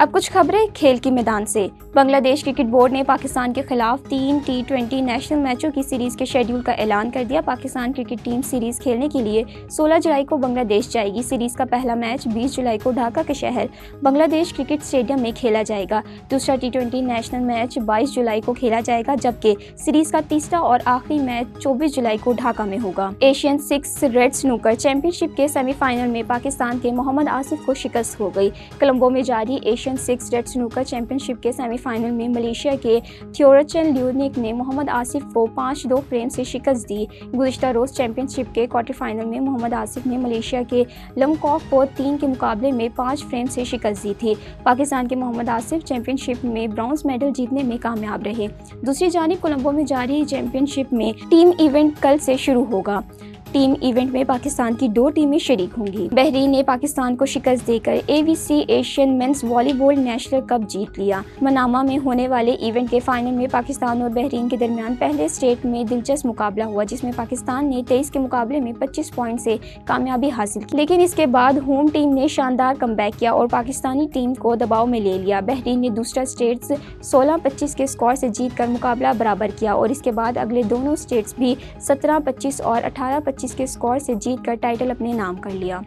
اب کچھ خبریں کھیل کی میدان سے۔ بنگلہ دیش کرکٹ بورڈ نے پاکستان کے خلاف 3 T20 نیشنل میچوں کی سیریز کے شیڈول کا اعلان کر دیا۔ پاکستان کرکٹ ٹیم سیریز کھیلنے کے لیے 16 جولائی کو بنگلہ دیش جائے گی۔ سیریز کا پہلا میچ 20 جولائی کو ڈھاکہ کے شہر بنگلہ دیش کرکٹ اسٹیڈیم میں کھیلا جائے گا۔ دوسرا T20 نیشنل میچ 22 جولائی کو کھیلا جائے گا، جبکہ سیریز کا تیسرا اور آخری میچ 24 جولائی کو ڈھاکہ میں ہوگا۔ ایشین 6 ریڈ سنوکر چیمپئن شپ کے سیمی فائنل میں پاکستان کے محمد آصف کو شکست ہو گئی۔ کولمبو میں جاری ایشین 6 ریڈ سنوکر چیمپئن شپ کے سیمی فائنل میں ملیشیا کے تھیورچن لیونک نے محمد آصف کو 5-2 فریم سے شکست دی۔ گزشتہ روز چیمپئن شپ کے کوارٹر فائنل میں محمد آصف نے ملیشیا کے لمکاک کو 3 کے مقابلے میں 5 فریم سے شکست دی تھی۔ پاکستان کے محمد آصف چیمپئن شپ میں برونز میڈل جیتنے میں کامیاب رہے۔ دوسری جانب کولمبو میں جاری چیمپئن شپ میں ٹیم ایونٹ کل سے شروع ہوگا۔ ٹیم ایونٹ میں پاکستان کی 2 ٹیمیں شریک ہوں گی۔ بحرین نے پاکستان کو شکست دے کر ABC ایشین مینز والی بال نیشنل کپ جیت لیا۔ منامہ میں ہونے والے ایونٹ کے فائنل میں پاکستان اور بحرین کے درمیان پہلے سیٹ میں دلچسپ مقابلہ ہوا، جس میں پاکستان نے 23 کے مقابلے میں 25 پوائنٹ سے کامیابی حاصل کی، لیکن اس کے بعد ہوم ٹیم نے شاندار کم بیک کیا اور پاکستانی ٹیم کو دباؤ میں لے لیا۔ بحرین نے دوسرا سیٹ 16-25 کے اسکور سے جیت کر مقابلہ برابر کیا اور اس کے بعد اگلے دونوں سیٹس بھی 17-25 اور 18-25 کے اسکور سے جیت کر ٹائٹل اپنے نام کر لیا۔